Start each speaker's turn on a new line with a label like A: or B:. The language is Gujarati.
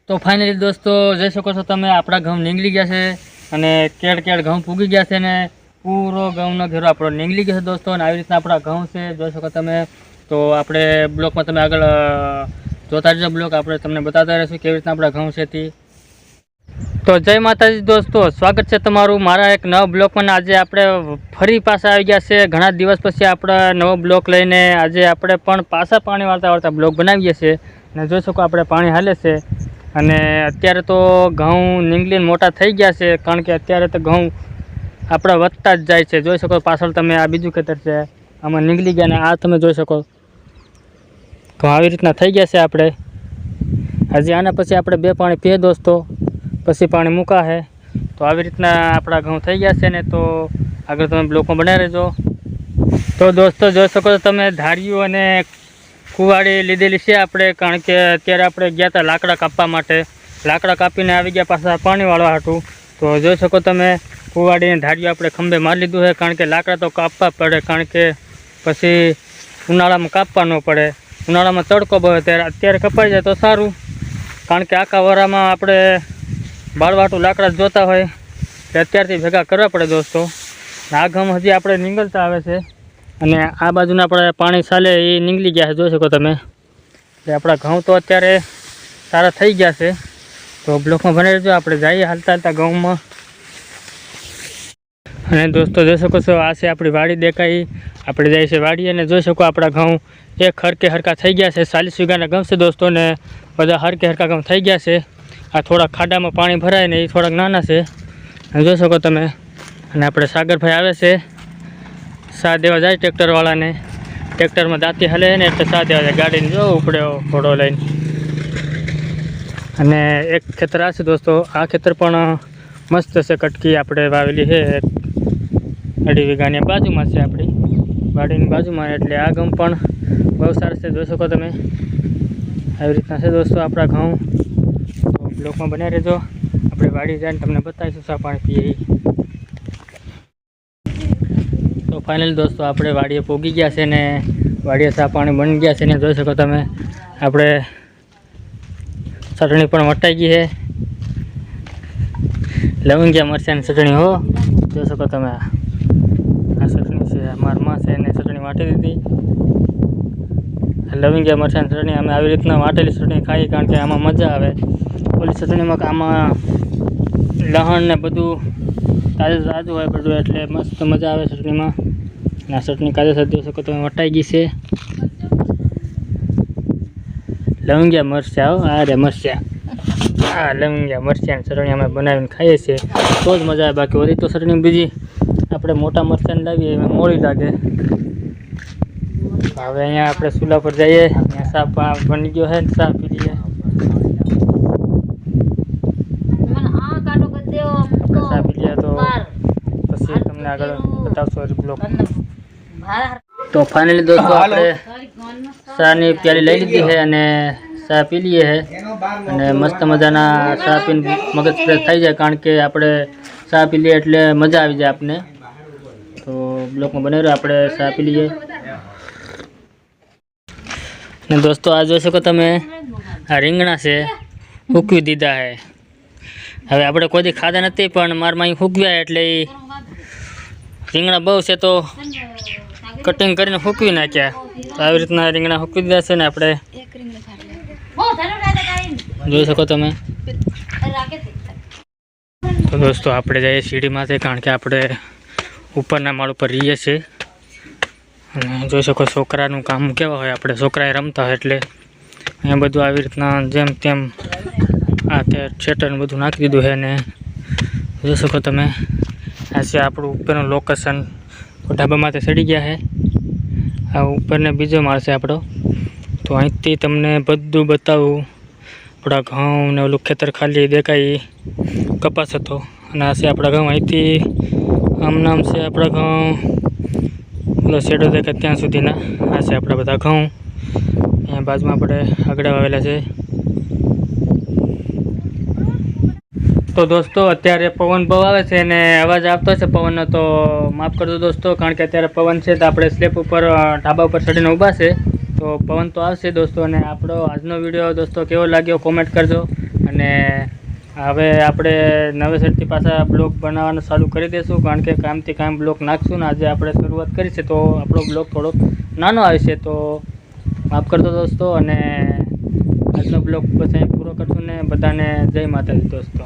A: તો ફાઇનલી દોસ્તો જોઈ શકો છો તમે, આપણા ઘઉં નીકળી ગયા છે અને કેડ કેડ ઘઉં પૂગી ગયા છે ને પૂરો ઘઉંનો ઘેરો આપણો નીકળી ગયો છે દોસ્તો. અને આવી રીતના આપણા ઘઉં છે, જોઈ શકો તમે. તો આપણે બ્લોકમાં તમે આગળ જોતા રહેજો બ્લોક, આપણે તમને બતાવતા રહીશું કેવી રીતના આપણા ઘઉં છે તે. તો જય માતાજી દોસ્તો, સ્વાગત છે તમારું મારા એક નવા બ્લોકમાં. આજે આપણે ફરી પાછા આવી ગયા છે ઘણા દિવસ પછી આપણા નવો બ્લોક લઈને. આજે આપણે પણ પાછા પાણી વાળતા બ્લોક બનાવીએ છીએ અને જોઈ શકો આપણે પાણી હાલે છે. અને અત્યારે તો ઘઉં નીંગલીને મોટા થઈ ગયા છે, કારણ કે અત્યારે તો ઘઉં આપણા વધતા જ જાય છે. જોઈ શકો પાછળ તમે, આ બીજું ખેતર છે, આમાં નીકળી ગયા. અને આ તમે જોઈ શકો ઘઉં આવી રીતના થઈ ગયા છે. આપણે હજી આના પછી આપણે બે પાણી પીએ દોસ્તો, પછી પાણી મૂકા છે. તો આવી રીતના આપણા ઘઉં થઈ ગયા છે ને. તો આગળ તમે બ્લોકમાં બનાવી રહેજો. તો દોસ્તો જોઈ શકો છો તમે, ધાર્યું અને કુવાડી લીધેલી છે આપણે, કારણ કે અત્યારે આપણે ગયા હતા લાકડા કાપવા માટે. લાકડા કાપીને આવી ગયા પાછા પાણી વાળવા હતું. તો જોઈ શકો તમે, કુવાડીને ધાર્યું આપણે ખંભે મારી લીધું છે, કારણ કે લાકડા તો કાપવા પડે, કારણ કે પછી ઉનાળામાં કાપવા ન પડે. ઉનાળામાં તડકો બહુ અત્યારે કપાઈ જાય તો સારું, કારણ કે આખા વરામાં આપણે બાળવાટું લાકડા જોતા હોય કે અત્યારથી ભેગા કરવા પડે દોસ્તો. આ ઘઉં હજી આપણે નીંગળતા આવે છે અને આ બાજુના આપણે પાણી ચાલે એ નીકળી ગયા છે, જોઈ શકો તમે. એટલે આપણા ઘઉં તો અત્યારે સારા થઈ ગયા છે. તો બ્લોકમાં ભણી રહેજો, આપણે જઈએ હાલતા હાલતા ઘઉંમાં. અને દોસ્તો જોઈ શકો છો, આ છે આપણી વાડી દેખાઈ. આપણે જઈએ છીએ વાડી અને જોઈ શકો આપણા ઘઉં એક હરકે હરકા થઈ ગયા છે. 40 વીઘાના ઘઉં છે દોસ્તો, ને બધા હરકે હરકા ઘઉં થઈ ગયા છે. આ થોડાક ખાડામાં પાણી ભરાય ને એ થોડાક નાના છે, જોઈ શકો તમે. અને આપણે સાગરભાઈ આવે છે સા દેવા જાય ટ્રેક્ટરવાળાને. ટ્રેક્ટરમાં દાંતી હલે ને એટલે સા દેવા જાય, ગાડીને જો ઉપડે ઘોડો લઈને. અને એક ખેતર આ છે દોસ્તો, આ ખેતર પણ મસ્ત છે. કટકી આપણે વાવેલી છે 2.5 વીઘાની બાજુમાં છે, આપણી વાડીની બાજુમાં. એટલે આ ઘઉં પણ બહુ સારું છે, જોઈ શકો તમે. આવી રીતના છે દોસ્તો આપણા ઘઉં. તો બ્લોકમાં બનાવી રહેજો, આપણે વાડી જઈને તમને બતાવીશું સા પાણી પીએ. તો ફાઇનલ દોસ્તો આપણે વાડીએ પોગી ગયા છે ને વાડીએ સા પાણી બની ગયા છે ને જોઈ શકો તમે. આપણે ચટણી પણ વટાઈ ગઈ છે, લવિંગિયા મરચાંની ચટણી હો, જોઈ શકો તમે. આ ચટણી છે, મારમાં છે એને ચટણી વાટી દીધી. લવિંગિયા મરચાંની ચટણી અમે આવી રીતના વાટેલી ચટણી ખાઈ, કારણ કે આમાં મજા આવે. ઓલી ચટણીમાં આમાં લહણ ને બધું તાજું તાજું હોય બધું, એટલે મસ્ત મજા આવે ચટણીમાં. આ ચટણી કાજે જોઈ શકો તમે વટાઈ ગઈ છે. લવિંગિયા મરચાં હો, આ રે મરચાં, આ લવિંગિયા મરચાંની ચટણી અમે બનાવીને ખાઈએ છીએ તો જ મજા આવે. બાકી ઓલી તો ચટણી બીજી આપણે મોટા મરચાંને લાવીએ એમાં મોડી લાગે. હવે અહીંયા આપણે ચૂલા પર જઈએ, અહીંયા સા બની ગયો છે, ચા પી લઈએ. ચા પી લઈએ તો પછી તમને આગળ બતાવશો બ્લોગ. તો ફાઇનલી દોસ્તો આપણે ચાની પ્યાલી લઈ લીધી છે અને ચા પી લઈએ છે. અને મસ્ત મજાના ચા પીને મગજ ફ્રેશ થઈ જાય, કારણ કે આપણે ચા પી લઈએ એટલે મજા આવી જાય આપને. તો બ્લોકમાં બનાવી રહ્યો, આપણે ચા પી લઈએ. ને દોસ્તો આ જોઈ શકો તમે, આ રીંગણા છે, સૂકવી દીધા છે. હવે આપણે કોઈ દી ખાધા નથી, પણ મારમાં અહીં સૂકવ્યા એટલે રીંગણા બહુ છે તો કટિંગ કરીને સૂકવી નાખ્યા. તો આવી રીતના રીંગણા સૂકવી દીધા છે ને આપણે જોઈ શકો તમે. તો દોસ્તો આપણે જઈએ સીડીમાંથી, કારણ કે આપણે ઉપરના માળ ઉપર રહીએ છીએ. અને જોઈ શકો છોકરાનું કામ કેવા હોય, આપણે છોકરાએ રમતા હોય એટલે અહીંયા બધું આવી રીતના જેમ તેમ આ તે થિયેટરને બધું નાખી દીધું છે. અને જોઈ શકો તમે, આ છે આપણું ઉપરનું લોકેશન. ઢાબામાંથી ચડી ગયા છે, આ ઉપરને બીજો માળ છે આપણો. તો અહીંથી તમને બધું બતાવું. આપણા ઘઉં ને ઓલું ખેતર ખાલી દેખાય કપાસ હતો, અને આ છે આપણા ઘઉં. અહીંથી આમ નામ છે આપણા ઘઉં, ઓલો શેડો દેખાય ત્યાં સુધીના. આ છે આપણા બધા ઘઉં. અહીંયા બાજુમાં આપણે આગળ વાવેલા છે. તો દોસ્તો અત્યારે પવન બહુ આવે છે અને અવાજ આવતો છે પવનનો, તો માફ કરજો દોસ્તો, કારણ કે અત્યારે પવન છે તો આપણે સ્લેબ ઉપર ઢાબા ઉપર ચડીને ઊભા છે, તો પવન તો આવશે દોસ્તો. અને આપણો આજનો વિડીયો દોસ્તો કેવો લાગ્યો કોમેન્ટ કરજો. અને અને હવે આપણે નવેસરથી પાછા બ્લોગ બનાવવાનું ચાલુ કરી દઈશું, કારણ કે કામથી કામ બ્લોગ નાખશું ને આજે આપણે શરૂઆત કરી છે તો આપણો બ્લોગ થોડોક નાનો આવશે, તો માફ કરજો દોસ્તો. અને આજનો બ્લોગ બસ અહીં પૂરો કરશું ને બધાને જય માતાજી દોસ્તો.